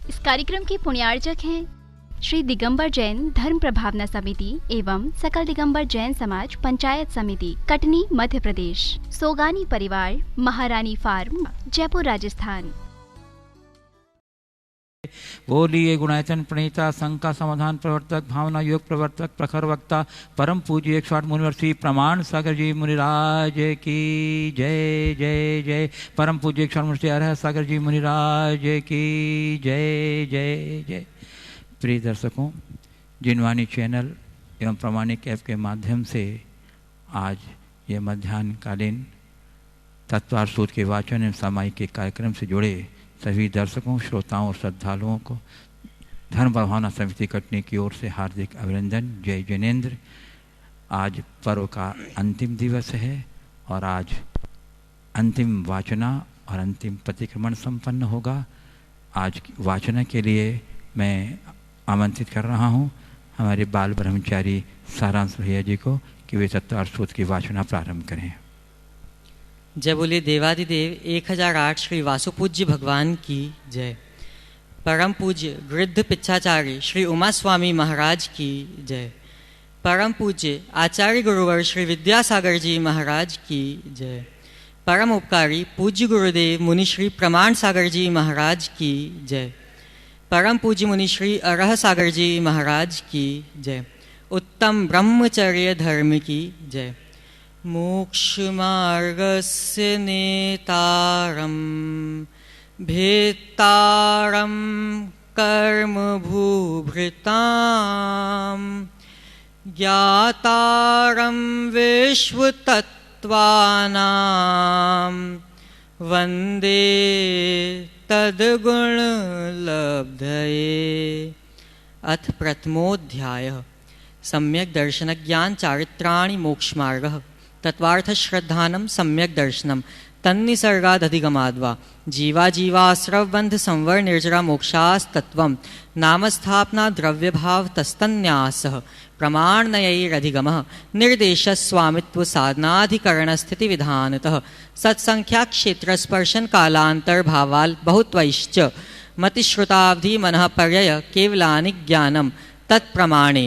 इस कार्यक्रम के पुण्यार्चक हैं श्री दिगंबर जैन धर्म प्रभावना समिति एवं सकल दिगंबर जैन समाज पंचायत समिति कटनी मध्य प्रदेश। सोगानी परिवार, महारानी फार्म, जयपुर राजस्थान। बोलिए गुणायतन प्रणेता, शंका समाधान प्रवर्तक, भावना योग प्रवर्तक, प्रखर वक्ता, परम पूज्य 108 मुनिवर श्री प्रमाण सागर जी मुनिराज की जय जय जय। परम पूज्य 108 मुनि श्री अरहत सागर जी मुनिराज की जय जय जय। प्रिय दर्शकों, जिनवाणी चैनल एवं प्रमाणिक ऐप के माध्यम से आज ये मध्याह्नकालीन तत्वार सूत्र के वाचन एवं सामायिक के कार्यक्रम से जुड़े सभी दर्शकों, श्रोताओं और श्रद्धालुओं को धर्म भावना समिति कटनी की ओर से हार्दिक अभिनंदन। जय जैनेन्द्र। आज पर्व का अंतिम दिवस है और आज अंतिम वाचना और अंतिम प्रतिक्रमण संपन्न होगा। आज वाचना के लिए मैं आमंत्रित कर रहा हूँ हमारे बाल ब्रह्मचारी सारांश भैया जी को कि वे तत्वार सूत्र की वाचना प्रारंभ करें। जय बोले देवादिदेव 1008 श्री वासुपूज्य भगवान की जय। परम पूज्य गृद्ध पिच्छाचार्य श्री उमा स्वामी महाराज की जय। परम पूज्य आचार्य गुरुवर श्री विद्यासागर जी महाराज की जय। परम उपकारी पूज्य गुरुदेव मुनि श्री प्रमाण सागर जी महाराज की जय। परम पूज्य मुनि श्री अरह सागर जी महाराज की जय। उत्तम ब्रह्मचर्य धर्म की जय। मोक्षमार्गस्य नेतारं भेत्तारं कर्मभूभृतां ज्ञातारं विश्वतत्त्वानां वन्दे तद्गुणलब्धये। अथ प्रथमोऽध्यायः सम्यक् दर्शनज्ञान चारित्राणि मोक्षमार्गः। तत्वार्थ श्रद्धानं सम्यक दर्शनम तन्निसर्गादधिगमाद्वा जीवा जीवाश्रवबंध संवर निर्जरा मोक्षास्तत्वं नामस्थापना द्रव्यभाव तस्तन्यासः प्रमाणनयैरधिगमः निर्देशस्वामित्व साधनाधिकरण स्थिति विधानतः सत्संख्या क्षेत्र स्पर्शन कालांतर भावाल बहुत्वैश्च मतिश्रुतावधि मनः पर्यय केवलानि ज्ञानं तत्प्रमाणे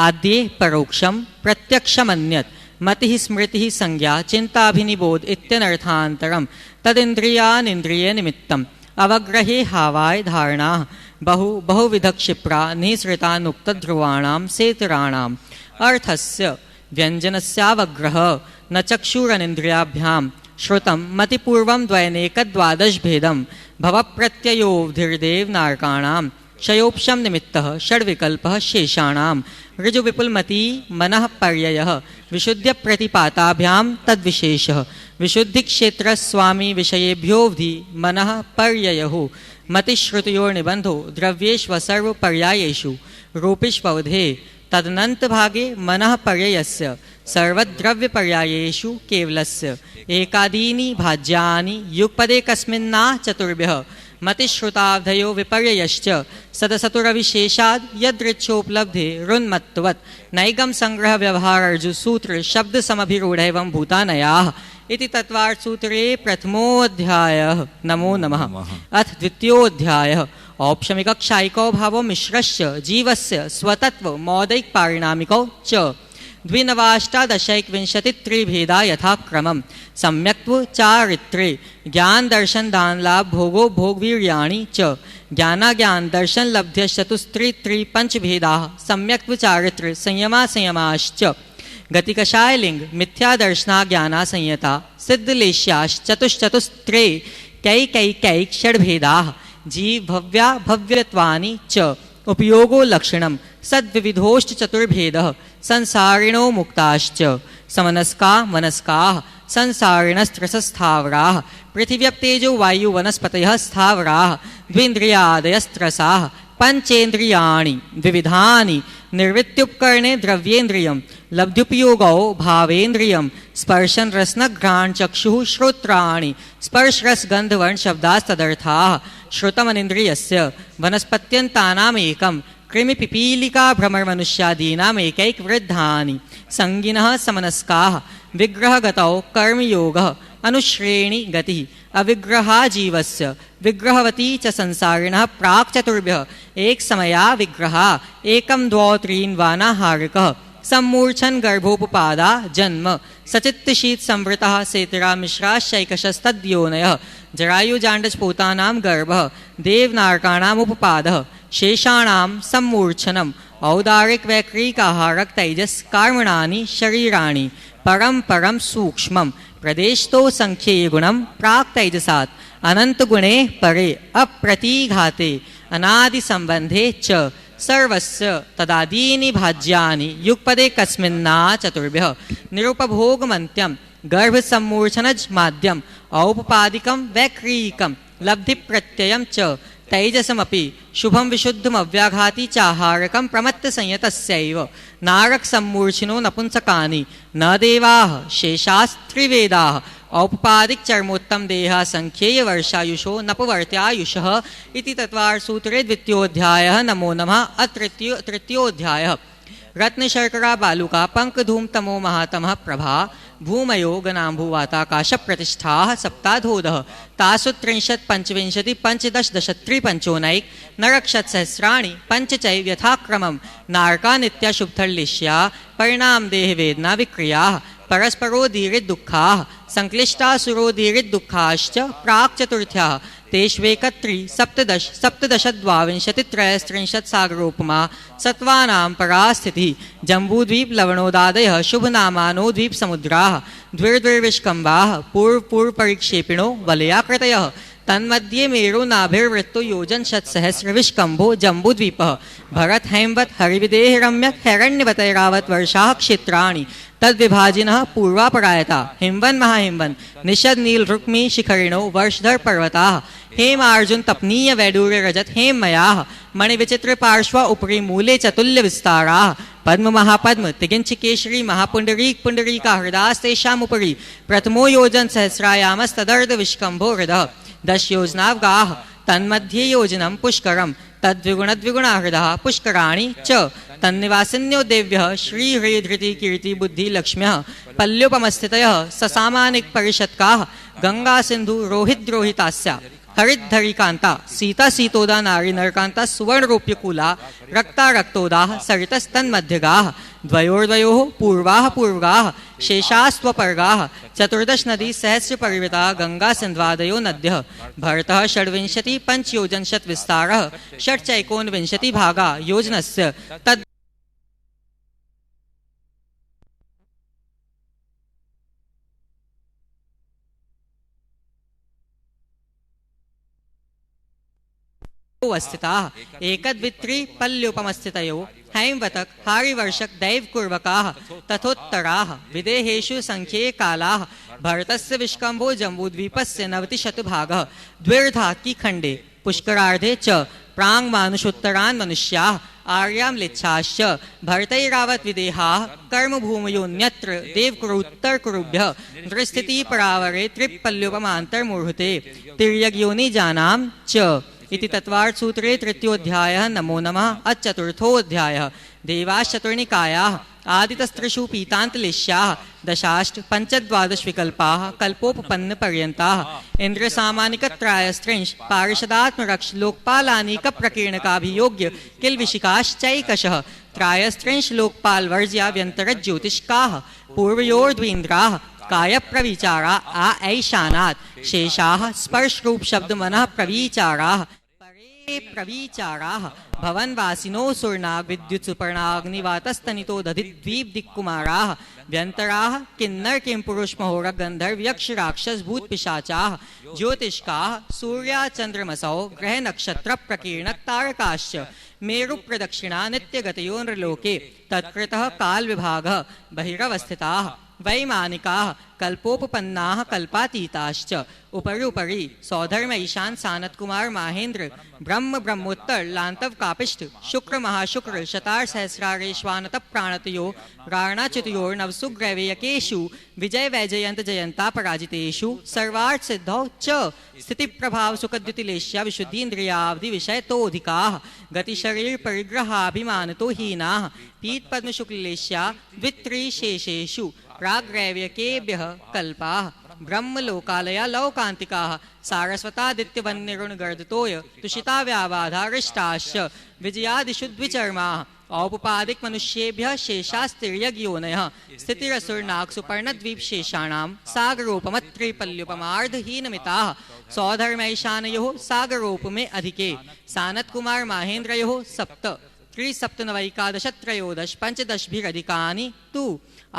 आद्ये परोक्षं प्रत्यक्षमन्यत् मति स्मृति संज्ञा चिंताभिनिबोध इत्यनर्थांतरम तदिंद्रियानिंद्रिय निमित्तम अवग्रहे हावाय धारणा बहुविध क्षिप्रा निसृतानुक्त ध्रुवाणां सेतराणां अर्थस्य व्यंजनस्यावग्रह न चक्षुरनिंद्रियाभ्यां श्रुतं मतिपूर्वं द्वयनेकद्वादश भेदं भवप्रत्ययोऽवधिर्देव नारकाणां क्षयोपशम निमित्तः षड्विकल्पः शेषाणां ऋजुविपुलमती मनः पर्ययः विशुद्ध प्रतिपाताभ्यां तद्विशेषः विशुद्धिक्षेत्र स्वामी विषयेभ्योऽवधि मनः पर्ययः मतिश्रुतयोर्निबंधो द्रव्येष्व सर्वपर्यायेषु रूपेष्ववधे तदनन्तभागे मनः पर्ययस्य सर्वद्रव्यपर्यायेषु केवलस्य एकादीनि भाज्यानि युगपदेकस्मिन्ना चतुर्भ्यः मतिश्रुतावधयो विपर्ययश्च सदसतुरविशेषाद् यदृच्छोपलब्धे रुन्मत्तवत् नैगम संग्रह व्यवहारर्जु सूत्र शब्द समभिरूढैवं भूतानयाः इति तत्वार्थ सूत्रे प्रथमोऽध्यायः। नमो नमः। अथ द्वितीयोऽध्यायः औपशमिकक्षायिको भावो मिश्रस्य जीवस्य स्वतत्व मौदैक पारिणामिको च द्विनवाष्टादशैकविंशतित्रिभेदा यथाक्रमं सम्यक्त्व चारित्रे ज्ञान दर्शन दान लाभ भोगो भोगवीर्याणि च ज्ञानाज्ञान दर्शन लब्ध्यश्चतुस्त्रि पंचभेदाः सम्यक्त्व चारित्र संयमा संयमाश्च गतिकषाय लिंग मिथ्या दर्शना ज्ञाना संयता सिद्धलेश्याश्चतुश्चतुस्त्रे कैकैकैक षड्भेदाः जीव भव्या भव्यत्वानि च उपयोगो लक्षणं सद्विविधोश्च चतुर्भेदः संसारिणो मुक्ताश्च समनस्का मनस्काः संसारिणस्त्रसस्थावराः पृथिव्यप्तेजो वायु वनस्पतयः स्थावराः द्विन्द्रियादयस्त्रसाः पंचेन्द्रियाणि विविधानि निर्वृत्युपकरणे द्रव्येन्द्रियं लब्ध्युपयोगौ भावेन्द्रियं स्पर्शन रसनघ्राण चक्षुः श्रोत्राणि स्पर्श रस गंध वर्ण शब्दास्तदर्थाः श्रुतमनिन्द्रियस्य वनस्पत्यन्तानामेकं कृमि पिपीलिका भ्रमर मनुष्यादीनामेकैक वृद्धानि संगिनः समनस्काः विग्रहगतौ कर्मयोगः अनुश्रेणी गतिः अविग्रहा जीवस्य विग्रहवती च संसारिणः प्राक् चतुर्भ्यः एक समया विग्रहा एकं द्वौ त्रीन् वानाहारिकः सम्मूर्छन् गर्भोपपादा जन्म सचित्तशीत संवृतः सेतरा मिश्राश्चैकशस्तद्योनयः जरायुजाण्डस्फोटानां गर्भः देवनारकाणामुपपादः शेषाणां सम्मूर्छनम् औदारिक वैक्रीकाहारक तैजस कर्मणानि शरीराणि परम परम सूक्ष्मं प्रदेशतो संख्ये गुणं प्राक् तैजसात् अनंत गुणे परे अप्रतिघाते अनादि संबंधे च सर्वस्य तदादीनि भाज्यानि युगपदे कस्मिन्ना चतुर्भ्यः निरुपभोगमन्त्यं गर्भसम्मूर्छनज माध्यम औपपादिकं वैक्रीकं लब्धि प्रत्ययं च तैजसमपि शुभं विशुद्धम अव्याघाति चाहारकं प्रमत्त संयतस्यैव नारक सम्मूर्छिनो नपुंसकानि न देवाः शेषास्त्रिवेदाः औपपादिक चर्मोत्तम देहा संख्येय वर्षायुषो नपवर्त्यायुषः इति तत्त्वार्थसूत्रे द्वितीयोऽध्यायः। नमो नमः। तृतीयोऽध्यायः। रत्नशर्करा बालुका पंकधूम तमो महातमः प्रभा भूमयो गणाम्भुवाताकाश प्रतिष्ठाः सप्ताधोदः तासु 30 पंचविंशति पंचदश दशत्री पंचोनैक नरक्षत सहस्राणि पंचचैव यथाक्रमं नारका नित्या शुभथर्लिष्या परिणाम देह वेदना विक्रियाः परस्परोदीरित दुःखाः संक्लिष्टासुरोदीरित दुःखाश्च प्राक् चतुर्थ्याः तेष्वेकत्री सप्तदश सप्तदशद्वाविंशति त्रयस्त्रिंशत् सागरोपमा सत्त्वानां परास्थितिः जम्बूद्वीप लवणोदादयः शुभनामानो द्वीप समुद्राः द्विर्द्विर्विष्कम्बाः पूर्व परिक्षेपिणो वलयाकृतयः तन्मध्ये मेरु नाभिर्वृत्तो योजन शतसहस्रविष्कम्भो जम्बूद्वीपः भरत हैमवत हरिविदेह रम्यक हैरण्यवतैरावत वर्षाः क्षेत्राणि तद्विभाजिनः पूर्वापरायता हिमवन महाहिमवन निषद नील रुक्मी शिखरिणो वर्षधर पर्वताः हेमार्जुन तपनीय वैडूर्य रजत हेममयाः मणिविचित्र पार्श्व उपरि मूले चतुल्य विस्ताराः पद्म महापद्म तिगिंच केशरी महापुंडरीक पुंडरीका हृदास्तेषामुपरि प्रथमो योजन सहस्रायामस्तदर्ध विष्कम्भो हृदः 10 योजनावगाः तन्मध्ये योजनं पुष्करं तद्विगुणद्विगुणा हृदः पुष्कराणि च तन्निवासिन्यो देव्यः श्रीहृधृति कीर्ति बुद्धि लक्ष्म्यः पल्युपमस्थितयः ससामानिक परिषत्काः गंगा सिंधु रोहिद्रोहितास्या हरिद्धरिकांता सीता सीतोदा नारी नरकांता सुवर्णरूप्यकूला रक्ता रक्तोदाः सरितस्तन्मध्यगाः द्वयोर्द्वयोः पूर्वाः पूर्वगाः शेषास्त्वपर्गाः 14 नदी सहस्र परिवृता गंगा सिन्ध्वादयो नद्यः भरतः 26 पंचयोजन शत विस्तारः षट्चैकोनविंशति भागा योजनस्य तद् स्थिताः एकद्वित्री पल्युपमस्थितयो हैमवतक हारिवर्षक दैवकुर्वकाः तथोत्तराः विदेहेषु संख्ये कालाः भरतस्य विष्कम्भो जम्बूद्वीपस्य 90 भागः द्विर्धाकी खण्डे पुष्करार्धे च प्राङ्मानुषोत्तरान् मनुष्याः आर्यां लिच्छाश्च भरतैरावत विदेहाः कर्मभूमयोऽन्यत्र देवकुरुत्तरकुरुभ्यः नृस्थिति परावरे त्रिपल्युपमान्तर्मूर्हते तिर्यग्योनिजानां च इति तत्त्वार्थसूत्रे तृतीयोऽध्यायः। नमो नमः। चतुर्थोऽध्यायः। देवाश्चतुर्निकायाः आदितस्त्रिषु पीतान्तलेश्याः दशाष्ट पंचद्वादश विकल्पाः कल्पोपपन्नपर्यन्ताः इन्द्रसामानिकत्रायस्त्रिंश पारिषदात्मरक्ष लोकपालानीकप्रकीर्णकाभियोग्य किल्विशिकाश्चैकशः त्रायस्त्रिंश लोकपालवर्ज्या व्यन्तरज्योतिष्काः पूर्वयोर्द्वीन्द्राः कायप्रविचारा आ ऐशानात् शेषाः स्पर्शरूप शब्द मनः प्रविचाराः परे प्रविचाराः भवनवासिनो सुरनाग विद्युत सुपर्णाग्निवातस्तनितो दधिद्वीप दिक्कुमाराः व्यन्तराः किन्नर किं पुरुष महोरग गंधर्व यक्ष राक्षस भूत पिशाचाः ज्योतिष्काः सूर्या चंद्रमसौ ग्रह नक्षत्र प्रकीर्णक तारकाश्च मेरु प्रदक्षिणा नित्यगतयो नृलोके तत्कृतः काल विभागः बहिरवस्थिताः वैमानिकाः कल्पोपपन्नाः कल्पातीताश्च उपरि उपरि सौधर्म ईशान सानत कुमार माहेंद्र ब्रह्म ब्रह्मोत्तर लांतव कापिष्ट शुक्र महाशुक्र शतार सहस्रारेश्वानत प्राणतयो राणाच्युतयोर नवसुग्रैवेयकेषु विजय वैजयंत जयंता पराजितेषु सर्वार्थ सिद्धौ च स्थिति प्रभाव सुखद्युतिलेश्या विशुद्धीन्द्रियावधि विषयतोऽधिकाः गति शरीर परिग्रहाभिमानतो हीनाः पीत पद्म शुक्लेश्या द्वित्रि शेषेषु प्राग्रैव्यकेभ्यः कल्पाः ब्रह्मलोकालया लौकान्तिकाः सारस्वतादित्यवन्यगुणगर्दितोय तुषिता व्याबाधारिष्टाश्च विजयादिषु द्विचर्माः औपपादिक मनुष्येभ्यः शेषास्तिर्यज्ञोनयः स्थितिरसुर्नागसुपर्णद्वीपशेषाणां सागरोपमत्रैपल्युपमार्धहीनमिताः सौधर्मैशानयोः सागरोपमे अधिके सानत्कुमार माहेन्द्रयोः सप्त त्रिसप्तनवैकादशत्रयोदश पञ्चदशभिरधिकानि तु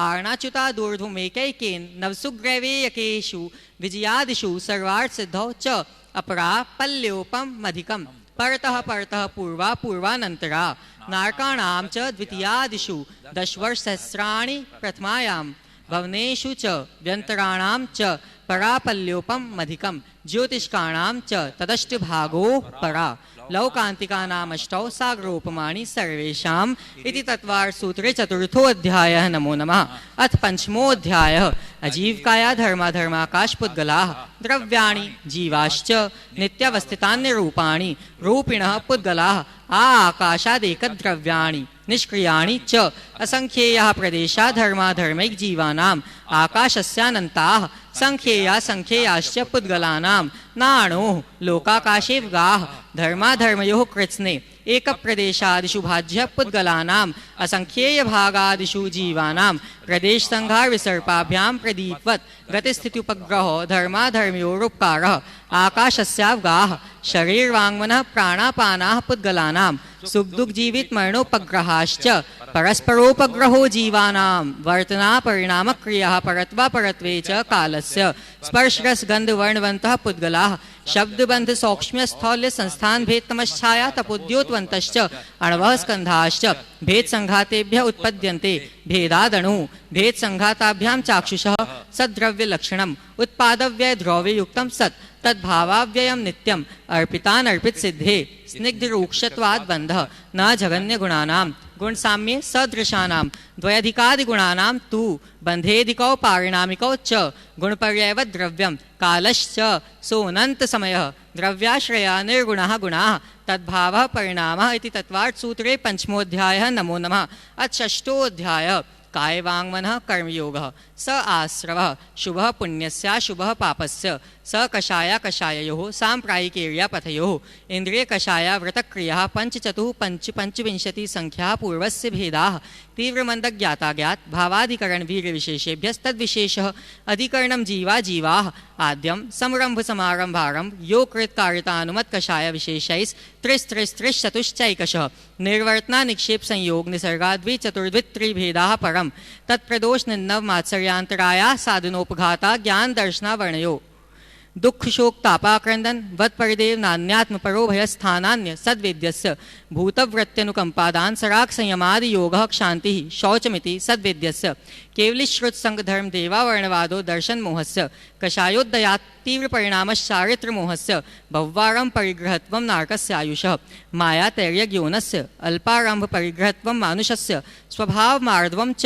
आर्णाच्युता दूर्ध्वमेकैकेन नवसुग्रैवेयकेषु विजयादिषु सर्वार्थसिद्धौ च अपरा पल्योपमधिकं परतः परतः पूर्वा पूर्वानन्तरा नारकाणां च द्वितीयादिषु दशवर्षसहस्राणि प्रथमायां भवनेषु च व्यन्तराणां च परापल्योपमधिकं ज्योतिष्काणां च तदष्टभागो परा लौकान्तिकानामष्टौ सागरोपमाणि सर्वेषाम् इति तत्त्वार्थसूत्रे चतुर्थोऽध्यायः। नमो नमः। अथ पंचमोऽध्यायः। अजीवकाया धर्माधर्माकाशपुद्गलाः द्रव्याणि जीवाश्च नित्यावस्थितान्यरूपाणि रूपिणः पुद्गलाः आकाशादेकद्रव्याणि निष्क्रियाणि च असंख्येयाः प्रदेशा धर्माधर्मैकजीवानाम् आकाशस्यानन्ताः संख्येया संख्येयाश्च पुद्गलानां नाणोः लोकाकाशे गाः धर्माधर्मयोः कृत्स्ने एकप्रदेशादिषु भाज्य पुद्गलानाम् असंख्येयभागादिषु जीवानां प्रदेशसंहार विसर्पाभ्यां प्रदीपवत् गतिस्थित्युपग्रहो धर्माधर्मयोरुपकारः आकाशस्यावगाः शरीरवाङ्मनः प्राणापानाः पुद्गलानां सुखदुःखजीवित मरणोपग्रहाश्च परस्परोपग्रहो जीवानां वर्तना परिणामक्रियाः परत्वा परत्वे च कालस्य स्पर्शरसगन्धवर्णवन्तः पुद्गलाः शब्दबन्ध सौक्ष्म्य स्थौल्य संस्थान भेद तमश्छाया तपोद्योतवन्तश्च अणवः स्कन्धाश्च भेद संघातेभ्यः उत्पद्यन्ते भेदादणु भेद संघाताभ्यां चाक्षुषः सद्द्रव्यलक्षणम् उत्पादव्यय द्रव्ययुक्तं सत् तद्भावाव्ययं नित्यम् अर्पितानर्पित सिद्धे स्निग्धरूक्षत्वाद् बन्धः न जगन्यगुणानां गुणसाम्ये सदृशानां द्वयधिकादिगुणानां तु बन्धेधिकौ पारिणामिकौ च गुणपर्ययवद् द्रव्यं कालश्च सोऽनन्तसमयः द्रव्याश्रया निर्गुणः गुणाः तद्भावः परिणामः इति तत्त्वार्थसूत्रे पंचमोऽध्यायः। नमो नमः। अथ षष्ठोऽध्यायः। कायवाङ्मनः कर्मयोगः स आश्रवः शुभः पुण्यस्याशुभः पापस्य स कषाया कषाययोः साम्प्रायिकेर्यापथयोः इन्द्रियकषाया व्रतक्रियाः पञ्चचतुः पञ्चविंशति संख्याः पूर्वस्य भेदाः तीव्रमन्दज्ञाताज्ञात भावाधिकरणवीर्यविशेषेभ्यस्तद्विशेषः अधिकरणं जीवा जीवाः आद्यं समरम्भ समारम्भारम्भ यो कृतकारितानुमत्कषाय विशेषैस्त्रिस्त्रिस्त्रिश्चतुश्चैकशः निर्वर्तना निक्षेप संयोग निसर्गाद्वि चतुर्द्वित्रिभेदाः परं तत्प्रदोषनिन्नवमात्सर्यान्तराया साधनोपघाता ज्ञान दर्शना वर्णयो दुख शोक तापाक्रंदन वत परिदेव नान्यात्म परो भयस्थानान्य सद्वेद्यस्य भूतवृत्त्यनुकंपादान सराग संयमादि योगः क्षांतिः शौचमिति सद्वेद्यस्य केवलिश्रुत संग धर्म देवा वर्णवादो दर्शन मोहस्य कषायोदयात् तीव्र परिणामश्चारित्र मोहस्य भव्वारंभ परिग्रहत्वं नारकस्य आयुषः माया तैर्यज्ञोनस्य अल्पारंभ परिग्रहत्वं मानुषस्य स्वभाव मार्दवं च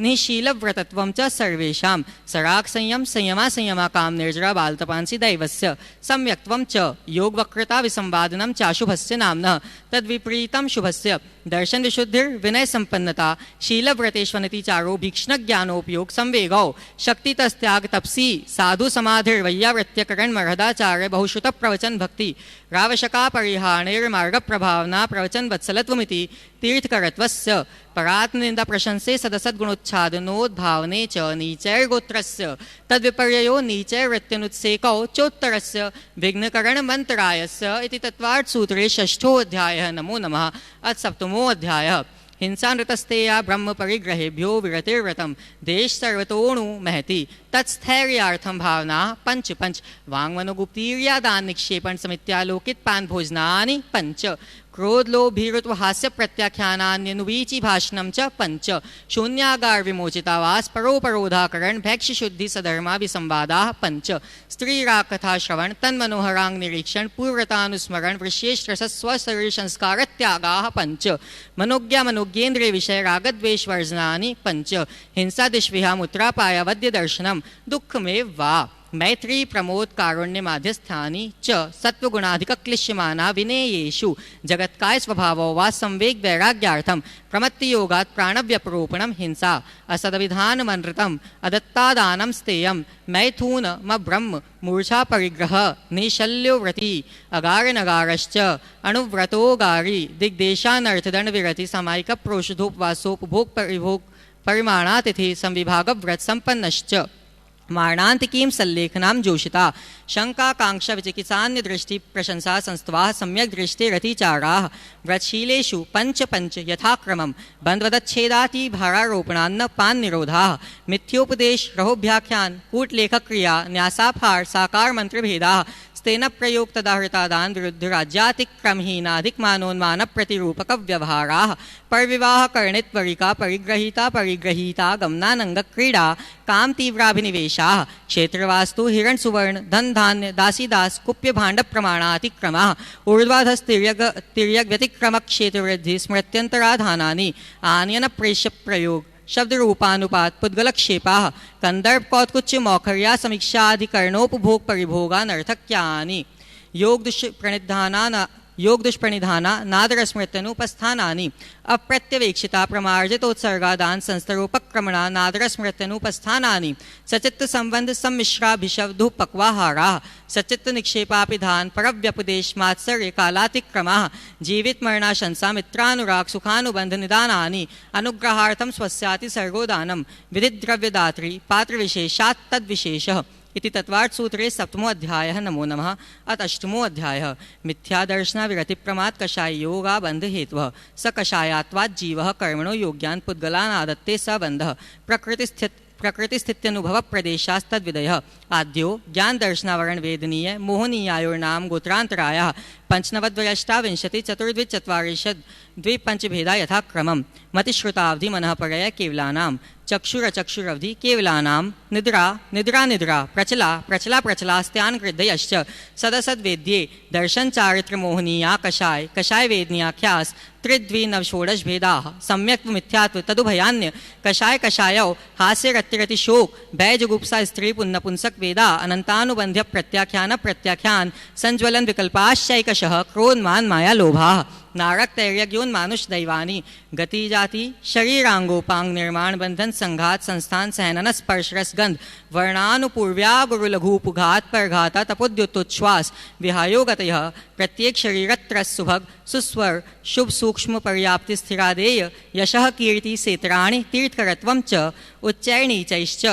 निःशीलव्रतत्वं च सर्वेषां सराग संयम संयमा संयमा काम निर्जरा बालतपांसि दैवस्य सम्यक्त्वं च योगवक्रता विसंवादनं चाशुभस्य नाम्नः तद्विपरीतं शुभस्य दर्शन विशुद्धिर विनय संपन्नता शीलव्रतेष्वनति चारो भीक्ष्ण ज्ञानोपयोग संवेगौ शक्तितस्त्याग तपसी साधु समाधिर्वैयावृत्यकरण मर्हदाचार्य बहुश्रुत प्रवचन भक्ति रावशका परिहारणैर्मार्ग प्रभावना प्रवचन वत्सलत्वमिति तीर्थकरत्वस्य परात्मनिंदा प्रशंसे सदसद्गुणोच्छादनोद्भावने च नीचैर्गोत्रस्य तद्विपर्ययो नीचैर्वृत्त्यनुत्सेकौ चोत्तरस्य विघ्नकरणमन्तरायस्य इति तत्त्वार्थसूत्रे षष्ठोऽध्यायः। नमो नमः। अथ सप्तमोऽध्यायः। हिंसानृतस्तेया ब्रह्म परिग्रहेभ्यो विरतिर्व्रतं देश सर्वतोणु महति तत्स्थैर्यार्थं भावना पंच पंच वाङ्मनोगुप्तीर्यादान निक्षेपण समित्यालोकित पान भोजनानि पंच क्रोध लोभ भीरुत्व हास्य प्रत्याख्यानान्यनुवीचि भाषणं च पंच शून्यागार विमोचितावास परोपरोधाकरण भैक्ष शुद्धि सधर्मा विसंवादाः पंच स्त्रीराग कथा श्रवण तन्मनोहरांग निरीक्षण पूर्वतानुस्मरण वृष्येश रसस्व शरीर संस्कार त्यागाः पंच मनोज्ञा मनोज्ञेन्द्रिय विषय रागद्वेष वर्जनानि पंच हिंसा दिश्विहा मुत्रापाया वद्य दर्शनम दुःखमेव वा मैत्री प्रमोद कारुण्य माध्यस्थानि च सत्वगुणाधिक्लिश्यमाना विनेयेषु जगत्काय स्वभावो वा संवेग वैराग्यार्थम प्रमत्ति योगात् प्राणव्यपरोपणम हिंसा असदविधानमनृतम अदत्तादानं स्तेयं मैथुनमब्रह्म मूर्छा परिग्रह नैशल्यो व्रति अगार नगारश्च अणुव्रतोगारी दिग्देशानर्थदंड विरति सामायिक प्रोषधोपवासोपभोग परिभोग परिमाणातिथि संविभाग व्रत संपन्नश्च मारणांतिकीं सल्लेखनां जोषिता शंका कांक्षा विचिकित्सान्य दृष्टि प्रशंसा संस्तवाः सम्यक दृष्टि रतिचाराः व्रतशीलेषु पंच पंच यथाक्रमं बंधवदच्छेदाति भारारोपणान्न पान निरोधाः मिथ्योपदेश रहोभ्याख्यान कूटलेखक क्रिया न्यासाफार साकार मंत्र भेदाः तेन प्रयोग तदाहृतादान विरुद्ध राज्यातिक्रमहीनाधिक मानोन्मान प्रतिरूपक व्यवहाराः परविवाह कर्णित्वरिका परिग्रहीता परिग्रहीता गमनानंग क्रीड़ा काम तीव्राभिनिवेशाः क्षेत्रवास्तु हिरण सुवर्ण धन धान्य दासी दास कुप्य भांड प्रमाणातिक्रमः ऊर्ध्वाधस तिर्यक व्यतिक्रम क्षेत्र वृद्धि स्मृत्यंतराधानानि आनयन प्रेष्य प्रयोग शब्द रूपानुपात पुद्गलक्षेपाः कंदर्प कौत्कुच्च मौखर्या समीक्षा अधिकरणोपभोग परिभोगानर्थक्यानि योग दुष्प्रणिधाना नादरस्मृत्यनुपस्थानानि अप्रत्यवेक्षिता प्रमार्जितोत्सर्गादान संस्तरोपक्रमणा नादरस्मृत्यनुपस्थानानि सचित्त संबंध सम्मिश्राभिशब्दुपक्वाहाराः सचित्त निक्षेपापिधान परव्यपदेश मात्सर्य कालातिक्रमः जीवित मरणाशंसा मित्रानुराग सुखानुबंध निदानानि अनुग्रहार्थं स्वस्याति सर्गोदानं विधिद्रव्यदात्री पात्रविशेषात् तद्विशेषः इति तत्वार्थसूत्रे 7मो अध्यायः। नमो नमः। अथ 8मो अध्यायः मिथ्यादर्शना विरति प्रमाद कषाय योगा बंध हेतुः स कषायात्वात् जीवः कर्मणो योग्यान् पुद्गलान् आदत्ते स बंधः प्रकृतिस्थित्यनुभव प्रदेशास्तद्विदयः आद्यो ज्ञान दर्शनावरण वेदनीय मोहनीयायोर्नाम गोत्रांतरायः पंचनवद्वयष्टाविंशति चतुर्द्विचत्वारिंशत् द्विपंचभेदा यथाक्रमम् मतिश्रुतावधि मनः परय केवलानां चक्षुरचक्षुरवधि केवलानां निद्रा निद्रा निद्रा प्रचला प्रचला प्रचलास्त्यान् कृद्धयश्च सदसद्वेद्ये दर्शन चारित्र मोहनीया कषाय कषाय वेदनीयाख्यास त्रिद्विनवषोडश भेदाः सम्यक् मिथ्यात्व तदुभयान्य कषाय कषायौ हास्य रतिरति शोक भय जुगुप्सा स्त्री पुन्नपुंसक वेदा अनंतानुबंध्य प्रत्याख्यान प्रत्याख्यान संज्वलन विकल्पाश्चैकशः क्रोधमान माया लोभाः नारक तैर्यज्ञोन मानुष दैवानी गति जाति शरीरांगोपांग निर्माण बंधन संघात संस्थान सहनन स्पर्श रस गंध वर्णानुपूर्व्या गुरु लघुपघात परघाता तपोद्युतोच्छ्वास विहायोगतयः प्रत्येक शरीरत्रस सुभग सुस्वर शुभ सूक्ष्म पर्याप्ति स्थिरादेय यशः कीर्ति सेत्राणि तीर्थकरत्वं च उच्चैर्नीचैश्च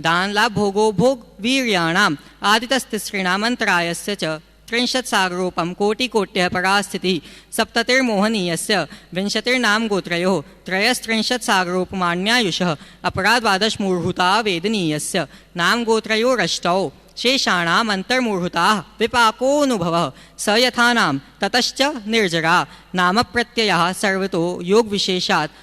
दान लाभ भोगो भोग वीर्याणाम् आदितस्तिसृणामन्तरायस्य च 30 सागरोपम कोटिकोट्यः परास्थितिः सप्ततिर्मोहनीयस्य विंशतिर्नाम गोत्रयोः 33 सागरोपमाण्यायुषः अपराद्वादश मूर्हुता वेदनीयस्य नाम गोत्रयोरष्टौ शेषाणाम् अंतर्मूर्हुताः विपाकोऽनुभवः स यथानां ततश्च निर्जरा नाम प्रत्ययः सर्वतो योग विशेषात्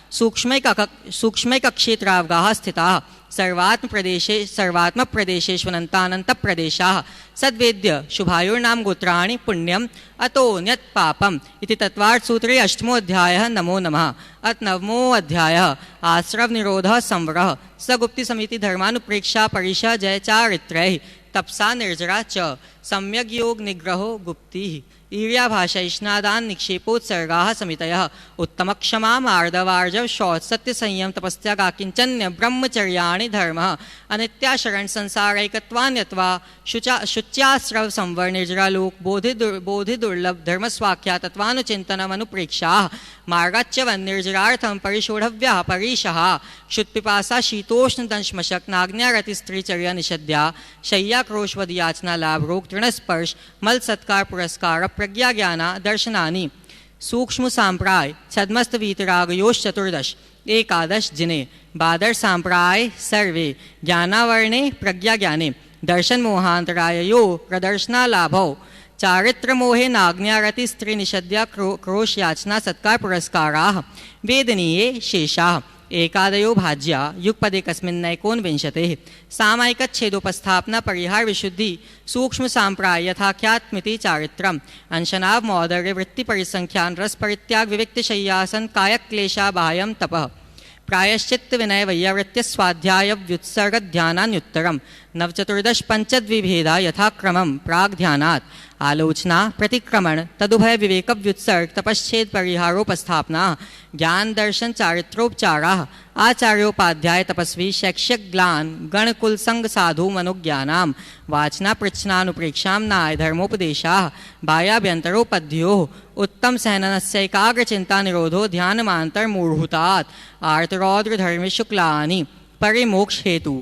सूक्ष्मैकक्षेत्रावगाः स्थिताः सर्वात्म प्रदेशेष्वनन्तानन्त प्रदेशाः सद्वेद्य शुभायोर्नाम गोत्राणि पुण्यम् अतोऽन्यत् पापम् इति तत्वार्थसूत्रे 8मो अध्यायः। नमो नमः। अथ 9मो अध्यायः आश्रव निरोधः संवरः सगुप्ति समिति धर्मानुप्रेक्षा परिशः जय चारित्रैः तपसा निर्जरा च सम्यग् योग निग्रहो गुप्तिः ईर्याभाषैष्णादान निक्षेपोत्सर्गाः समितयः उत्तमक्षमा आर्दवार्जव शौच सत्य संयम तपस्या काकिंचन्य ब्रह्मचर्याणि धर्मः अनित्या शरण संसारैकत्वान्यत्वा शुच्याश्रव संवर निर्जरालोक बोधि दुर्लभ धर्मस्वाख्या तत्वानुचिन्तनमनुप्रेक्षाः मार्गाच्च वन्निर्जरार्थं परिशोढव्याः परिशः क्षुत्पिपासा शीतोष्ण दंशमशक नाग्न्यारति स्त्रीचर्या निषद्या शय्या क्रोशवद याचना लाभ रोग तृणस्पर्श मल सत्कार पुरस्कार प्रज्ञा ज्ञाना दर्शनानि सूक्ष्म सांप्राय छद्मस्त वीतरागयोश्चतुर्दश 11 जिने बादर सांप्राय सर्वे ज्ञानावर्णे प्रज्ञा ज्ञाने दर्शन मोहांतरायो प्रदर्शना लाभौ चारित्र मोहे नाग्न्यारति स्त्री निषद्या क्रोश याचना सत्कार पुरस्काराः वेदनीये शेषाः एकादयो भाज्या युगपदे कस्मिन्नैकोनविंशतेः सामायिकच्छेदोपस्थापना परिहार विशुद्धि सूक्ष्म सांप्राय यथाख्यात्मिति चारित्रम् अंशनाभ मौदर्य वृत्ति परिसंख्यान रस परित्याग विविक्त शय्यासन कायक क्लेशा बाह्यम तपः प्रायश्चित्त विनय वैयावृत्य स्वाध्याय व्युत्सर्ग ध्यानान्युत्तरम नवचतुर्दश पंचद्विभेदा यथाक्रमम प्राग ध्यानात् आलोचना प्रतिक्रमण तदुभय विवेक व्युत्सर्ग तपश्चेद परिहारोपस्थापना ज्ञान दर्शन चारित्रोपचारा आचार्योपाध्याय तपस्वी शैक्षिक ग्लान गण कुल संग साधु मनोज्ञानाम वाचना पृच्छनानुप्रेक्षाम नाय धर्मोपदेशा बाह्याभ्यंतरोपध्यो उत्तम सहननस्यैकाग्र चिंता निरोधो ध्यान मांतर मूढ़ुतात् आर्तरौद्र धर्म शुक्लानि परिमोक्ष हेतु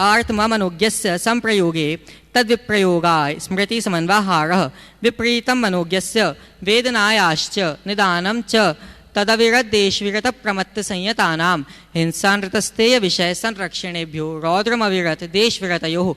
आर्तमनोज्ञस्य संप्रयोगे तद्विप्रयोगाय स्मृति समन्वाहारः विपरीतं मनोज्ञस्य वेदनायाश्च निदानं च तदविरत देश विरत प्रमत्त संयतानां हिंसानृतस्तेय विषय संरक्षणेभ्यो रौद्रमविरत देश विरतयोः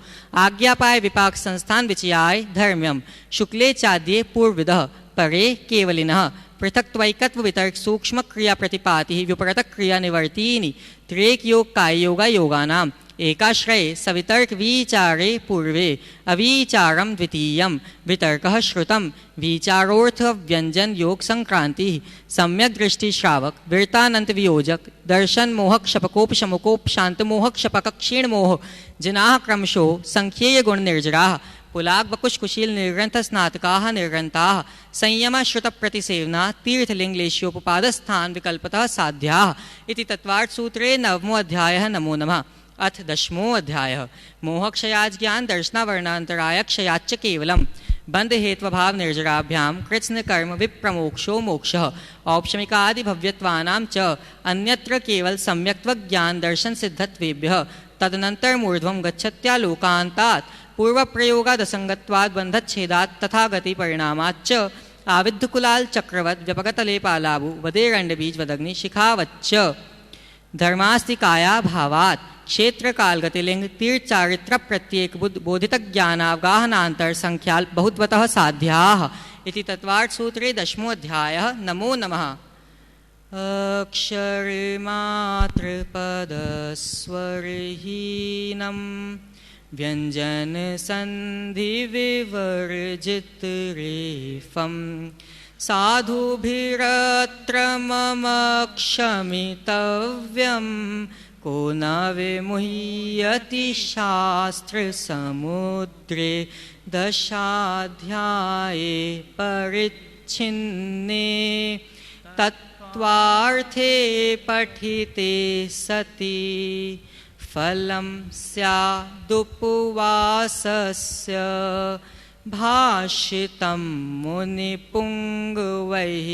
आज्ञापाय विपाक संस्थान विचयाय धर्म्यं शुक्ले चाद्ये पूर्वविदः परे केवलिनः पृथक्त्वैकत्व वितर्क सूक्ष्म क्रिया प्रतिपाति विपरत क्रिया निवर्तीनि त्रेक योग काय योगा योगानाम एकाश्रये सवितर्क विचारे पूर्वे अविचारम द्वितीयं वितर्कः श्रुतं विचारोर्थ व्यंजन योग संक्रांति सम्यक दृष्टि श्रावक वीरतानंत वियोजक दर्शन मोहक शपकोप शमुकोप शांत मोहक शपक क्षीण मोह जिनाः क्रमशो संख्येय गुण निर्जराः पुलाग बकुश कुशील निर्ग्रंथ स्नातकाः निर्ग्रंथाः संयम श्रुत प्रतिसेवना तीर्थलिंग लेश्योपपादस्थान विकल्पतः साध्याः इति तत्वार्थ सूत्रे नवमो अध्यायः नमो नमः। अथ दशमो अध्यायः मोहक्षयाज ज्ञान दर्शनावर्णांतराय क्षयाच्च केवलम बंध हेत्वभाव निर्जराभ्याम कृत्स्न कर्म विप्रमोक्षो मोक्षः औपशमिकादि भव्यत्वानां च अन्यत्र केवल सम्यक्त्व ज्ञान दर्शन सिद्धत्वेभ्यः तदनंतर मूर्ध्वं गच्छत्यालोकान्तात् पूर्व प्रयोगादसंगत्वाद बंधच्छेदात् तथा गति परिणामाच्च आविद्धकुलाल चक्रवत् व्यपगतले पालाभु वदेरंडबीज वदग्नि शिखावच्च धर्मास्ति काया भावात् क्षेत्र काल गतिलिंग तीर्थ चारित्र प्रत्येक बोधित ज्ञानावगाहनांतर संख्याल बहुत्वतः साध्याः इति तत्वार्थ सूत्रे दशमो अध्यायः नमो नमः। अक्षरमात्र पदस्वरहीनं व्यंजन संधि विवर्जित रेफं साधुभिरत्र मम क्षमितव्यं को न विमुह्यति शास्त्र समुद्रे दशाध्याये परिच्छिन्ने तत्त्वार्थे पठिते सति फलं स्यादुपवासस्य भाषितं मुनिपुङ्गवैः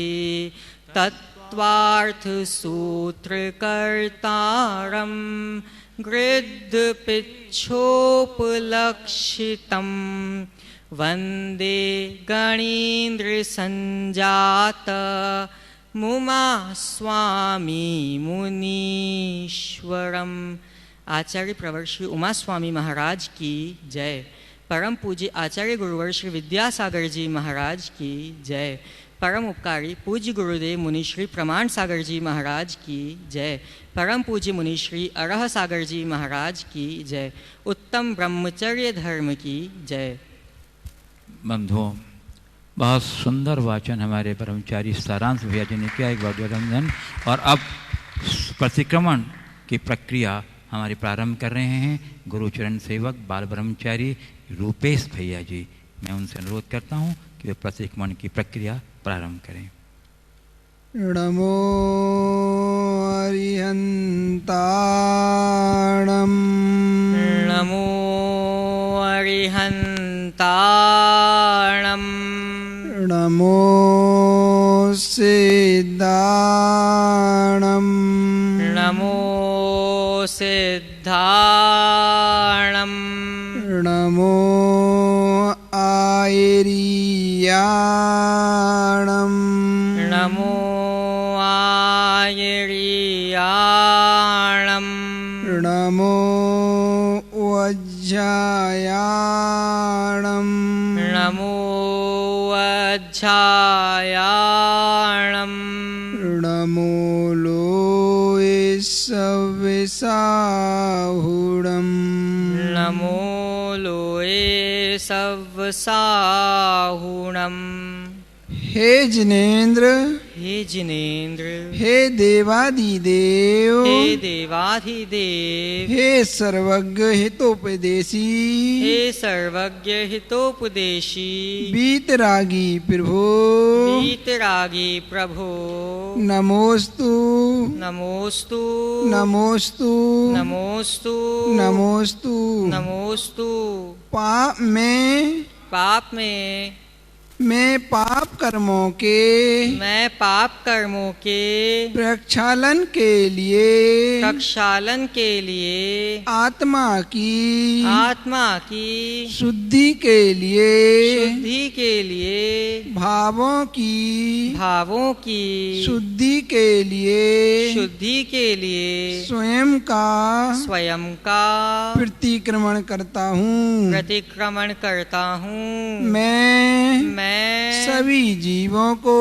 तत्त्वार्थसूत्रकर्तारं गृद्धपिच्छोपलक्षितं वन्दे गणीन्द्रसञ्जात मुमा स्वामी मुनीश्वरम्। आचार्य प्रवर श्री उमा स्वामी महाराज की जय। परम पूज्य आचार्य गुरुवर श्री विद्यासागर जी महाराज की जय। परम उपकारी पूज्य गुरुदेव मुनि श्री प्रमाण सागर जी महाराज की जय। परम पूज्य मुनि श्री अरह सागर जी महाराज की जय। उत्तम ब्रह्मचर्य धर्म की जय। बंधुओं, बहुत सुंदर वाचन हमारे ब्रह्मचारी सारांश भैया जी ने किया, एक बार अभिनंदन। और अब प्रतिक्रमण की प्रक्रिया हमारी प्रारंभ कर रहे हैं गुरुचरण सेवक बाल ब्रह्मचारी रूपेश भैया जी। मैं उनसे अनुरोध करता हूं कि वे प्रतिक्रमण की प्रक्रिया प्रारंभ करें। नमो अरिहंताणं नमो अरिहंताणं नमो सिद्धाणं नमो सिद्धाणं नमो आयर्याणं नमो आयर्याणं नमो वज्रायाणं नमो वज्रायाणं नमो लोये सविसाहुणं नमो लोये सवसाहुणम्। हे जिनेन्द्र, हे जिनेन्द्र, हे देवादिदेव, हे देवाधिदेव, हे सर्वज्ञ हितोपदेशी, हे सर्वज्ञ हितोपदेशी, वीतरागी प्रभो, वीतरागी प्रभो, नमोस्तु नमोस्तु, नमोस्तु नमोस्तु, नमोस्तु। नमोस्तु। पाप में मैं पाप कर्मों के प्रक्षालन के लिए आत्मा की शुद्धि के लिए भावों की शुद्धि के लिए स्वयं का प्रतिक्रमण करता हूँ। मैं सभी जीवों को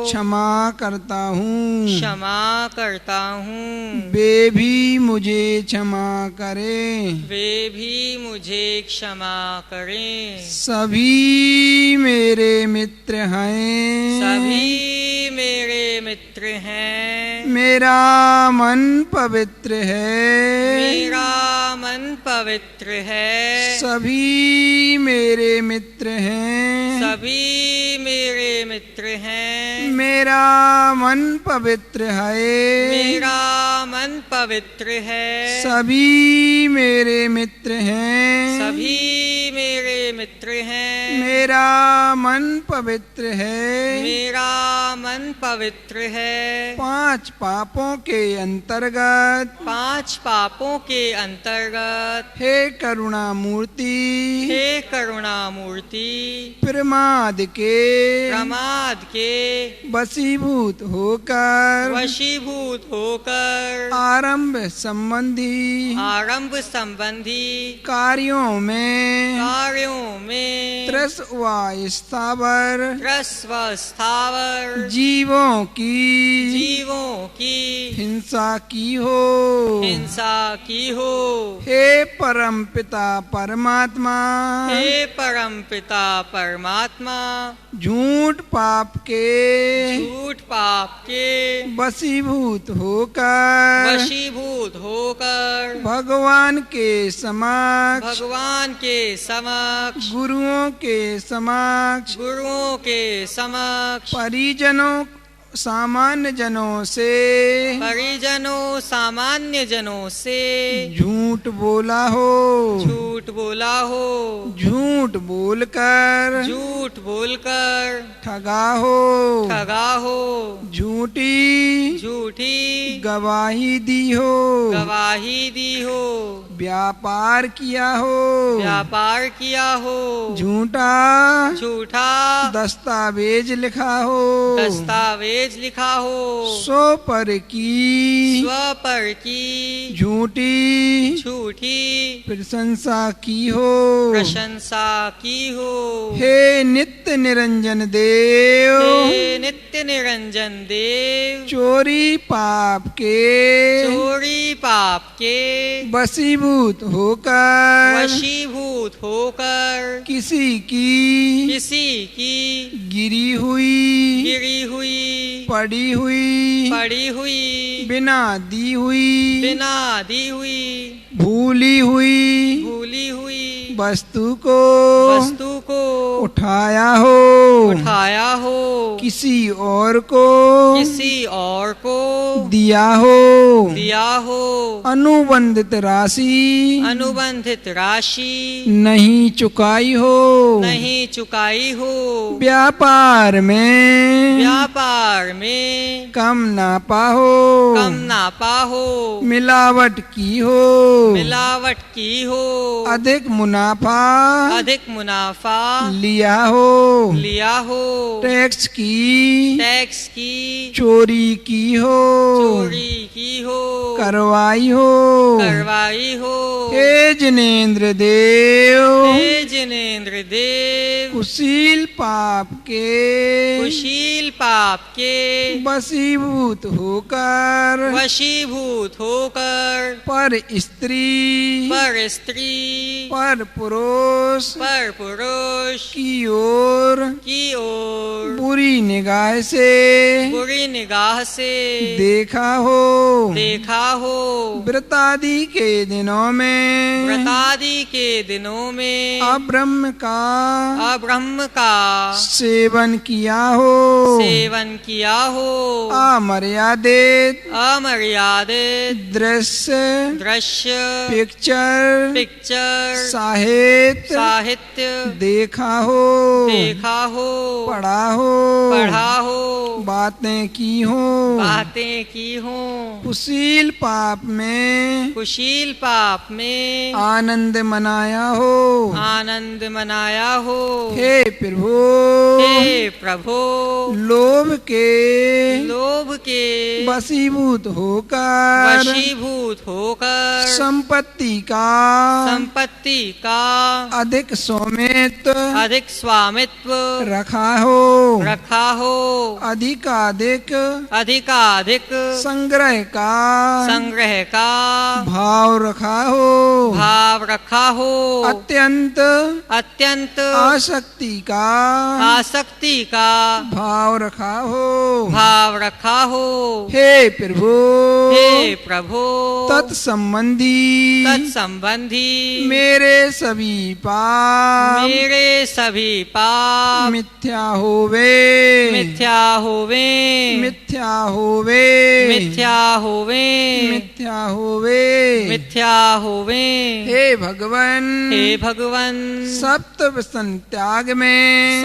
क्षमा करता हूँ। वे भी मुझे क्षमा करें। सभी मेरे मित्र हैं। मेरा मन पवित्र है। सभी मेरे मित्र हैं। मेरा मन पवित्र है। सभी मेरे मित्र हैं। मेरा मन पवित्र है। 5 पापों के अंतर्गत हे करुणा मूर्ति प्रमाद के वशीभूत होकर आरंभ संबंधी कार्यों में त्रस व स्थावर जीवों की हिंसा की हो। हे परम पिता परमात्मा झूठ पाप के वशीभूत होकर भगवान के समक्ष गुरुओं के समक्ष परिजनों सामान्य जनों से झूठ बोला हो। झूठ बोलकर ठगा हो। झूठी गवाही दी हो। व्यापार किया हो। झूठा दस्तावेज लिखा हो। सो पर की झूठी प्रशंसा की हो। हे नित्य निरंजन देव चोरी पाप के वशीभूत होकर किसी की गिरी हुई पड़ी हुई बिना दी हुई भूली हुई वस्तु को उठाया हो किसी और को दिया हो अनुबंधित राशि नहीं चुकाई हो व्यापार में कम नापा हो मिलावट की हो अधिक मुनाफा लिया हो टैक्स की चोरी की हो करवाई हो हे जिनेन्द्र देव कुशील पाप के वशीभूत होकर पर स्त्री पर पुरुष की की ओर बुरी निगाह से देखा हो व्रतादि के दिनों में अब्रह्म का सेवन किया हो अमर्यादित दृश्य पिक्चर साहित्य देखा हो पढ़ा हो बातें की हो कुशील पाप में आनंद मनाया हो हे प्रभु लोभ के वशीभूत होकर संपत्ति का अधिक स्वामित्व रखा हो अधिकाधिक संग्रह का भाव रखा हो अत्यंत आसक्ति का भाव रखा हो हे प्रभु तत्संबंधी मेरे सभी पाप मिथ्या होवे हे भगवन सप्त व्यसन त्याग में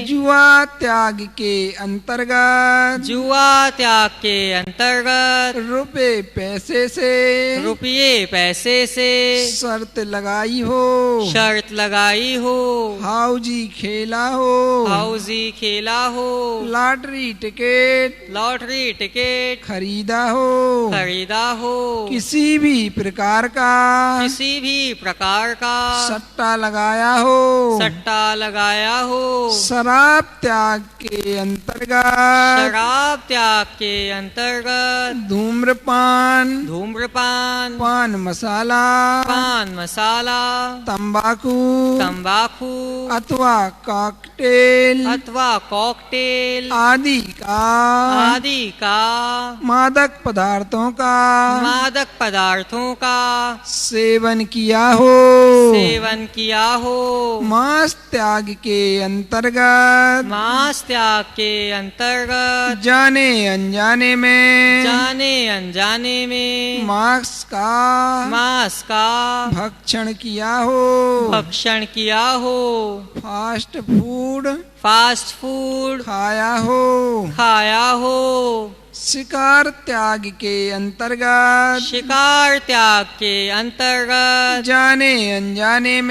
जुआ त्याग के अंतर्गत रुपये पैसे से शर्त लगाई हो हाउजी खेला हो लॉटरी टिकट खरीदा हो किसी भी प्रकार का सट्टा लगाया हो शराब त्याग के अंतर्गत धूम्रपान पान मसाला तंबाकू अथवा कॉकटेल आदि का मादक पदार्थों का सेवन किया हो मांस त्याग के अंतर्गत जाने अनजाने में मांस का भक्षण किया हो फास्ट फूड खाया हो शिकार त्याग के अंतर्गत जाने अनजाने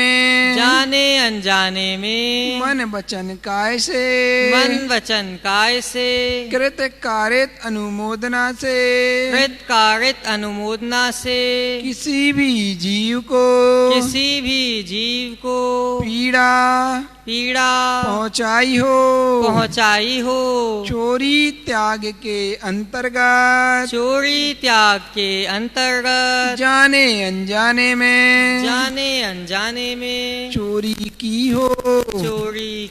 में मन वचन काय से कृत कारित अनुमोदना से किसी भी जीव को पीड़ा पहुँचाई हो चोरी त्याग के अंतर्गत जाने अनजाने में चोरी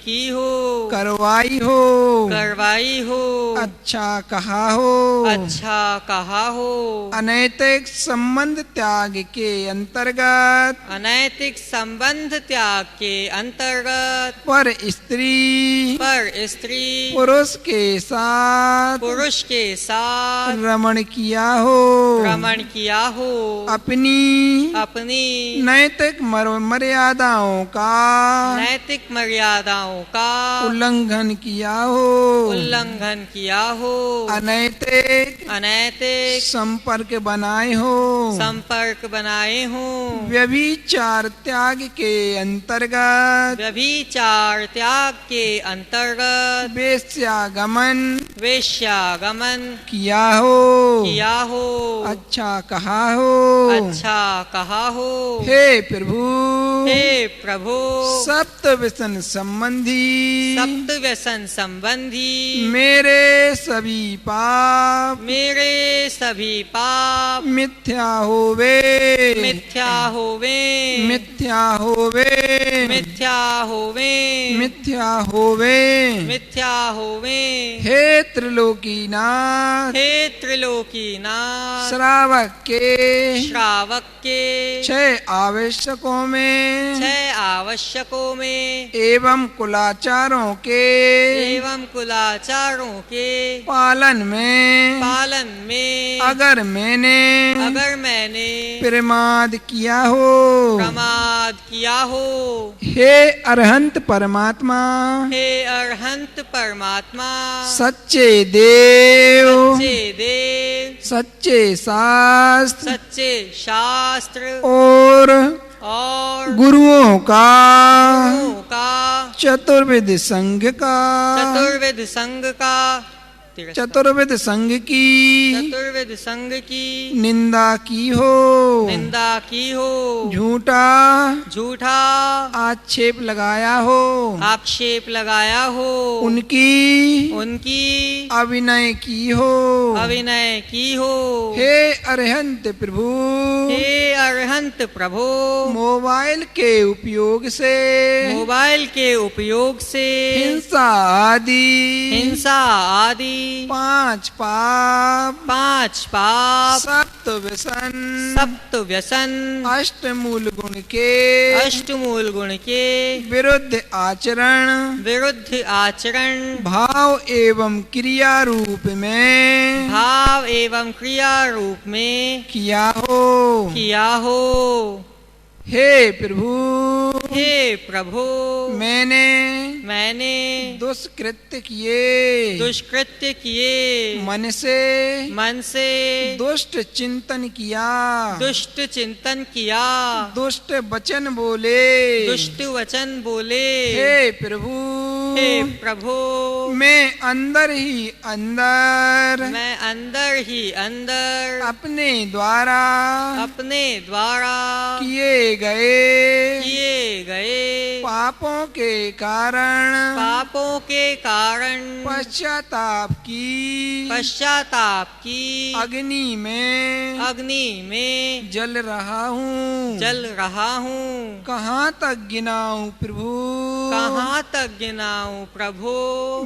की हो करवाई हो अच्छा कहा हो अनैतिक संबंध त्याग के अंतर्गत पर स्त्री पुरुष के साथ रमण किया हो अपनी नैतिक मर्यादाओं का उल्लंघन किया हो अनैतिक संपर्क बनाए हो व्यभिचार त्याग के अंतर्गत व्यभिचार त्याग के अंतर्गत वेश्यागमन किया हो। अच्छा कहा हो। हे प्रभु सप्त व्यसन संबंधी मेरे सभी पाप मिथ्या होवे हे त्रिलोकीनाथ श्रावक के 6 आवश्यकों में एवं कुलाचारों के पालन में अगर मैंने प्रमाद किया हो हे अरहंत परमात्मा सच्चे देव सच्चे शास्त्र और गुरुओं का चतुर्विध संघ की निंदा की हो झूठा आक्षेप लगाया हो उनकी अविनय की हो हे अरहंत प्रभु मोबाइल के उपयोग से हिंसा आदि 5 पाप सप्त व्यसन अष्टमूल गुण के विरुद्ध आचरण भाव एवं क्रिया रूप में किया हो हे प्रभु मैंने दुष्कृत्य किए मन से दुष्ट चिंतन किया दुष्ट वचन बोले हे प्रभु मैं अंदर ही अंदर अपने द्वारा किए गए पापों के कारण पश्चाताप की अग्नि में जल रहा हूँ कहाँ तक गिनाऊं प्रभु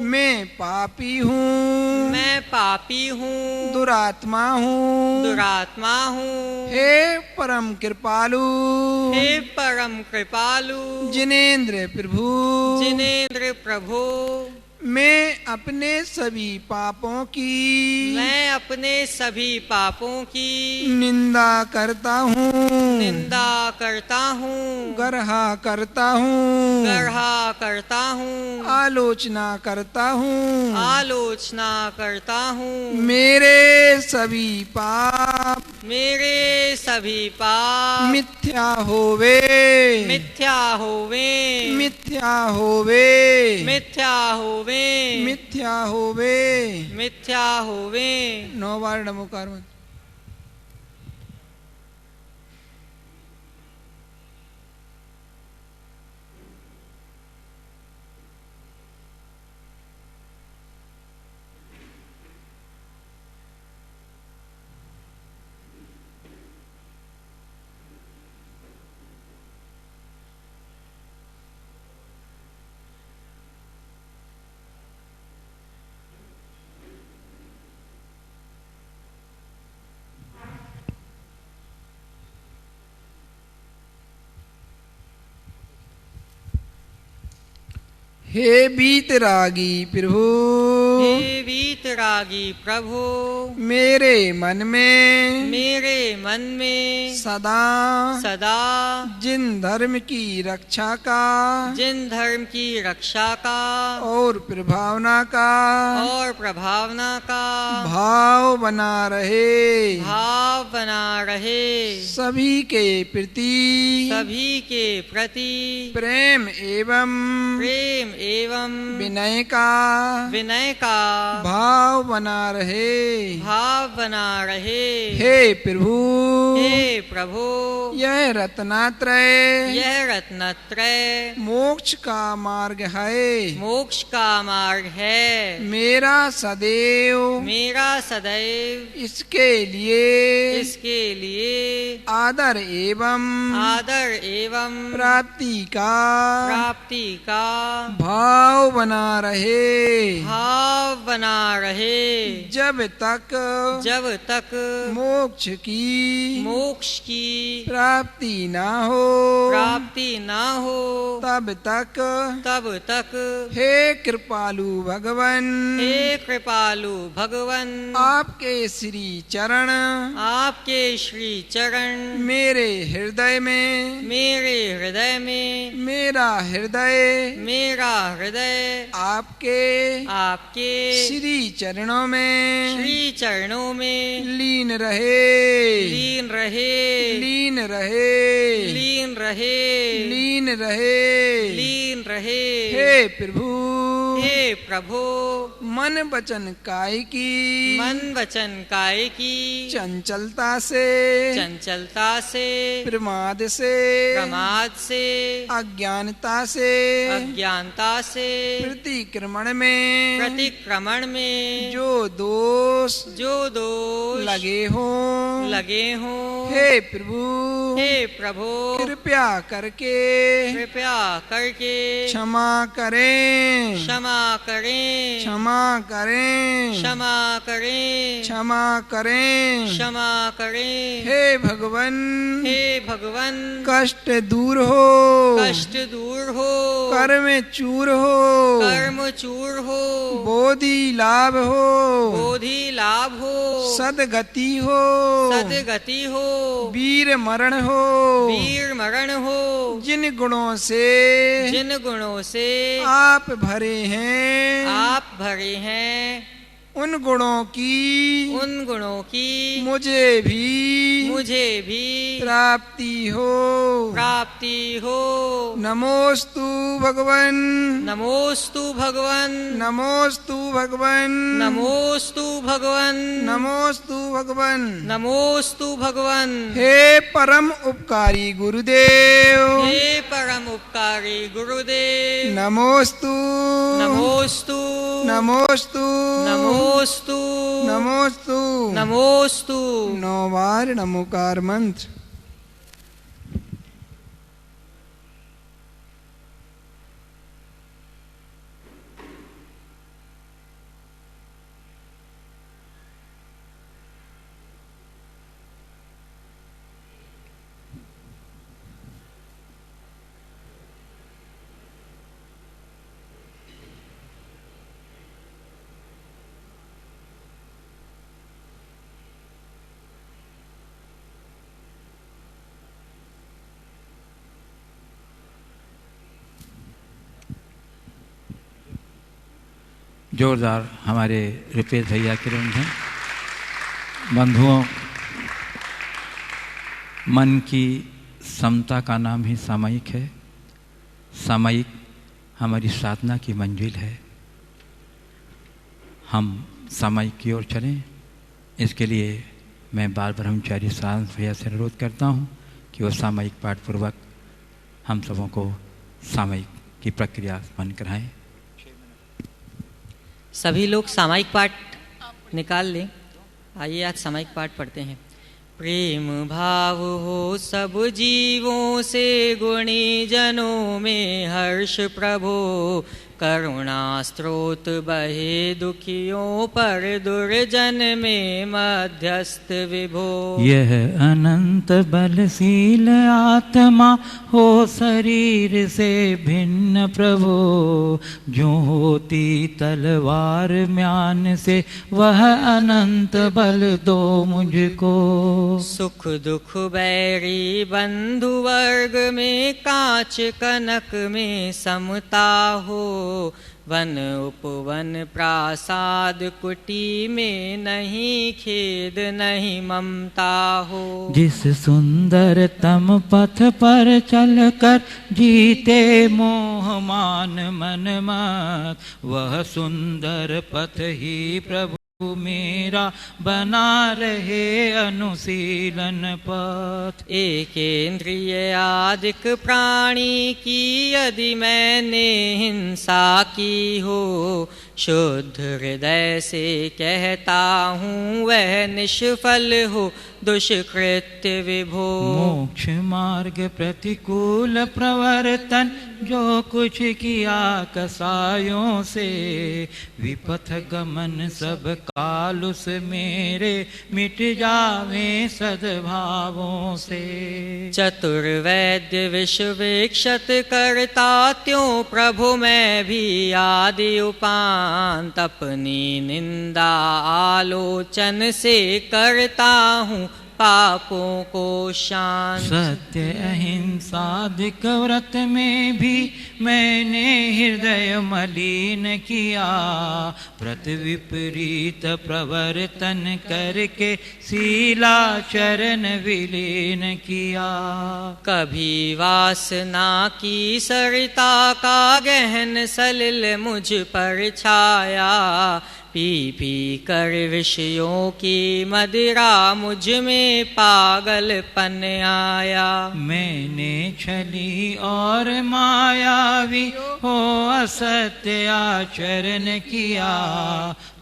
मैं पापी हूँ दुरात्मा हूँ हे परम कृपालु जिनेंद्र प्रभु मैं अपने सभी पापों की निंदा करता हूँ गर्हा करता हूँ आलोचना करता हूँ मेरे सभी पाप मिथ्या होवे 9 बार नमोकार मंत्र। हे बीतरागी प्रभु हे वीतरागी प्रभु, मेरे मन में सदा जिन धर्म की रक्षा का और प्रभावना का भाव बना रहे, सभी के प्रति प्रेम एवं विनय का भाव बना रहे। हे प्रभु, यह रत्नत्रय मोक्ष का मार्ग है। मेरा सदैव इसके लिए आदर एवं प्राप्ति का भाव बना रहे। जब तक मोक्ष की प्राप्ति ना हो तब तक हे कृपालु भगवन आपके श्री चरण मेरे हृदय में मेरा हृदय आपके श्री चरणों में लीन रहे। हे प्रभु, मन वचन काय की चंचलता से प्रमाद से अज्ञानता से प्रतिक्रमण में जो दोष लगे हो। हे प्रभु, कृपया करके क्षमा करें। हे भगवन कष्ट दूर हो कर्म चूर हो बोधि लाभ हो सदगति हो वीर मरण हो। जिन गुणों से आप भरे हैं उन गुणों की मुझे भी प्राप्ति हो। नमोस्तु भगवन हे परम उपकारी गुरुदेव नमोस्तु नौ बार नमोकार मंत्र। जोरदार हमारे रुपेश भैया के रंग हैं। बंधुओं, मन की समता का नाम ही सामयिक है। सामयिक हमारी साधना की मंजिल है। हम सामयिक की ओर चलें, इसके लिए मैं बाल ब्रह्मचारी साधन भैया से अनुरोध करता हूँ कि वो सामयिक पाठ पूर्वक हम सबों को सामयिक की प्रक्रिया मन कराएं। सभी लोग सामयिक पाठ निकाल लें। आइए आज सामयिक पाठ पढ़ते हैं। प्रेम भाव हो सब जीवों से गुणी जनों में हर्ष प्रभो। करुणा स्रोत बहे दुखियों पर दुर्जन में मध्यस्थ विभो। यह अनंत बलशील आत्मा हो शरीर से भिन्न प्रभो, जो होती तलवार म्यान से वह अनंत बल दो मुझको। सुख दुख बैरी बंधु वर्ग में कांच कनक में समता हो, वन उपवन प्रासाद कुटी में नहीं खेद नहीं ममता हो। जिस सुंदर तम पथ पर चलकर जीते मोह मान मन मत, वह सुंदर पथ ही प्रभु मेरा बना रहे अनुशीलन पथ। एकेंद्रिय आदिक प्राणी की यदि मैंने हिंसा की हो, शुद्ध हृदय से कहता हूँ वह निष्फल हो दुष्कृत्य विभो। मोक्ष मार्ग प्रतिकूल प्रवर्तन जो कुछ किया कसायों से, विपथ गमन सब कालुस मेरे मिट जावे सद्भावों से। चतुर्वैद्य विश्वेक्षत करता त्यों प्रभु मैं भी आदि उपांत, अपनी निंदा आलोचन से करता हूँ पापों को शांत। सत्य अहिंसा अधिक व्रत में भी मैंने हृदय मलिन किया, व्रत विपरीत प्रवर्तन करके शीलाचरण विलीन किया। कभी वासना की सरिता का गहन सलिल मुझ पर छाया, पी पी कर विषयों की मदिरा मुझ में पागलपन आया। मैंने छली और मायावी हो असत्य आचरण किया,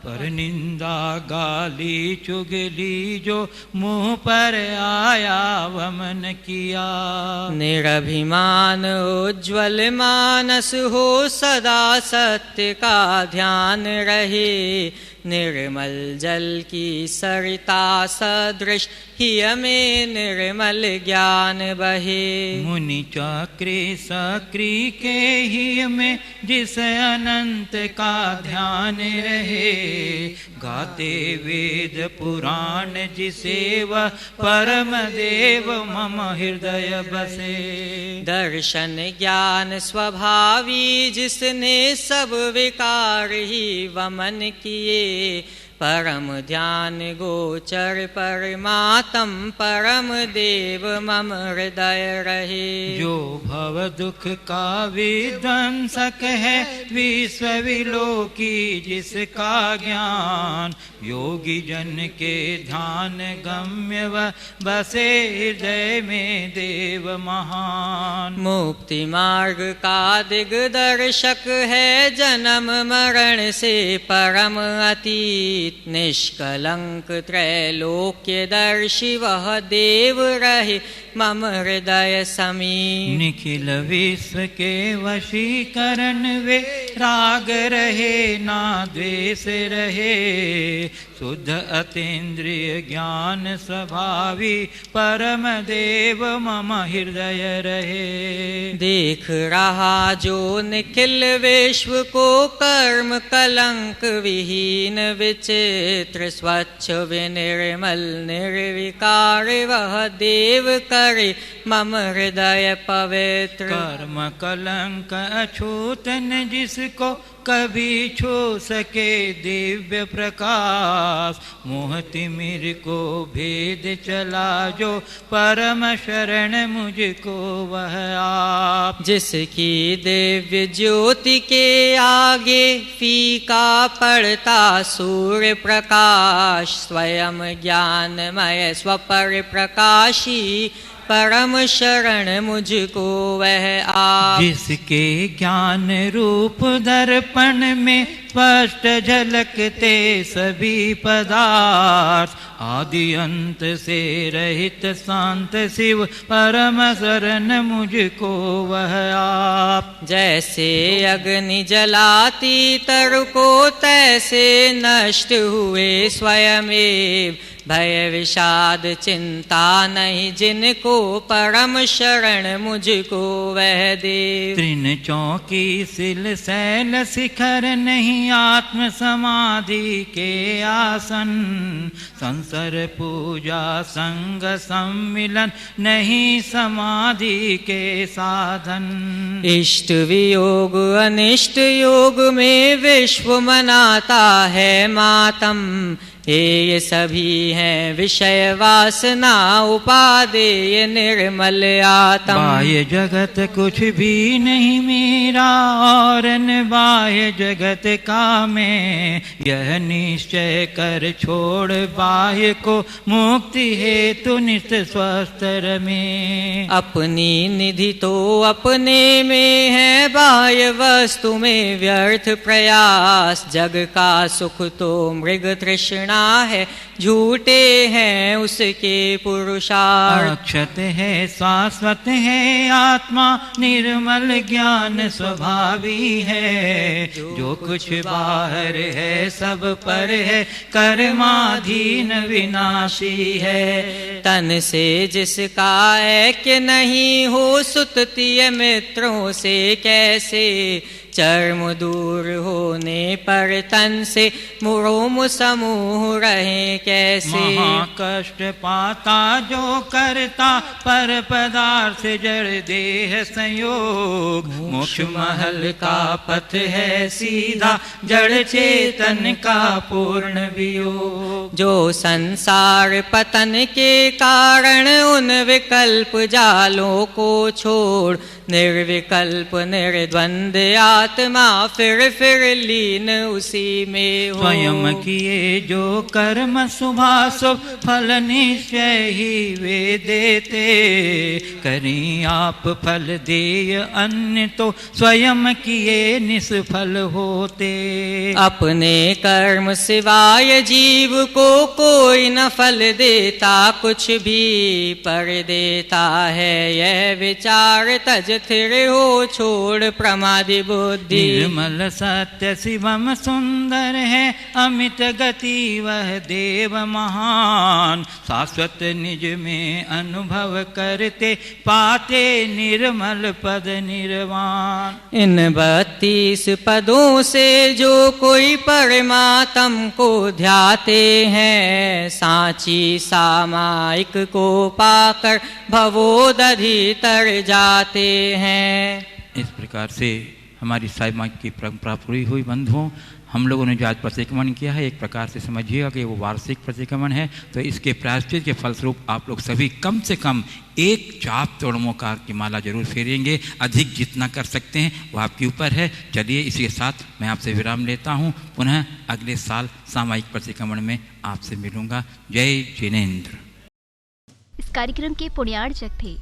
पर निंदा गाली चुगली जो मुँह पर आया वमन किया। निरभिमान उज्ज्वल मानस हो सदा सत्य का ध्यान रहे, निर्मल जल की सरिता सदृश ही में निर्मल ज्ञान बहे। मुनि चक्री सक्री के ही में जिस अनंत का ध्यान रहे, गाते वेद पुराण जिसे वह परम देव मम हृदय बसे। दर्शन ज्ञान स्वभावी जिसने सब विकार ही वमन किए, परम ध्यान गोचर परमात्म परम देव मम हृदय रहे। जो भव दुख का विध्वंसक है विश्व विलोकी जिसका ज्ञान, योगी जन के ध्यान गम्य व बसे हृदय में देव महान। मुक्ति मार्ग का दिग्दर्शक है जन्म मरण से परम अतीत, निष्कलंक त्रैलोक्य दर्शी वह देव रहे मम हृदय समीप। निखिल विश्व के वशीकरण वे राग रहे ना द्वेष रहे, शुद्ध अतीन्द्रिय ज्ञान स्वभावी परम देव मम हृदय रहे। देख रहा जो निखिल विश्व को कर्म कलंक विहीन विचित्र, स्वच्छ विनिर्मल निर्विकार वह देव करे मम हृदय पवित्र। कर्म कलंक अछूतन जिसको कभी छू सके दिव्य प्रकाश, मोह तिमिर को भेद चला जो परम शरण मुझको वह आप। जिसकी दिव्य ज्योति के आगे फीका पड़ता सूर्य प्रकाश, स्वयं ज्ञानमय स्वपर प्रकाशी परम शरण मुझको वह आप। जिसके ज्ञान रूप दर्पण में स्पष्ट झलकते सभी पदार्थ, आदि अंत से रहित शांत शिव परम शरण मुझको वह आप। जैसे अग्नि जलाती तरु को तैसे नष्ट हुए स्वयमेव, भय विषाद चिंता नहीं जिनको परम शरण मुझको वह देव। तृण चौकी सिल शैल शिखर नहीं आत्म समाधि के आसन, संसर पूजा संग सम्मिलन नहीं समाधि के साधन। इष्ट वियोग अनिष्ट योग में विश्व मनाता है मातम, ये सभी हैं विषय वासना उपादेय निर्मल आत्म। बाह्य जगत कुछ भी नहीं मेरा और न बाह्य जगत का मैं, यह निश्चय कर छोड़ बाह्य को मुक्ति हेतु नित स्वस्थ में। अपनी निधि तो अपने में है, बाह्य वस्तु में व्यर्थ प्रयास, जग का सुख तो मृग तृष्णा है, झूठे हैं उसके पुरुषार्थ। अक्षत है शाश्वत है आत्मा निर्मल ज्ञान स्वभावी है, जो कुछ बाहर है सब पर है कर्माधीन विनाशी है। तन से जिसका ऐक्य नहीं हो सुततीय मित्रों से कैसे, चर्म दूर होने पर तन से मुरोम समूह रहे कैसे। महाकष्ट पाता जो करता पर पदार्थ जड़ देह संयोग, मोक्ष महल का पथ है सीधा जड़ चेतन का पूर्ण वियोग। जो संसार पतन के कारण उन विकल्प जालों को छोड़, निर्विकल्प निर्द्वंद आत्मा फिर लीन उसी में हो। स्वयं किए जो कर्म शुभाशुभ फल निश्चय ही वे देते, करें आप फल देय अन्य तो स्वयं किए निष्फल होते। अपने कर्म सिवाय जीव को कोई न फल देता कुछ भी, पर देता है यह विचार तज थिर हो छोड़ प्रमादि बुद्धि। निर्मल सत्य शिवम सुंदर है अमित गति वह देव महान, शाश्वत निज में अनुभव करते पाते निर्मल पद निर्वाण। इन 32 पदों से जो कोई परमात्म को ध्याते हैं, सांची सामायिक को पाकर भवोदधि तर जाते हैं। इस प्रकार से हमारी साई माँ की परंपरा पूरी हुई। बंधुओं, हम लोगों ने जो आज प्रतिक्रमण किया है एक प्रकार से समझिएगा कि वो वार्षिक प्रतिक्रमण है, तो इसके प्रायश्चित के फलस्वरूप आप लोग सभी कम से कम एक चाप तोड़मोकार की माला जरूर फेरेंगे। अधिक जितना कर सकते हैं वो आपके ऊपर है। चलिए इसी के साथ मैं आपसे विराम लेता हूँ। पुनः अगले साल सामायिक प्रतिक्रमण में आपसे मिलूंगा। जय जिनेन्द्र। इस कार्यक्रम के पुण्यार्चक थे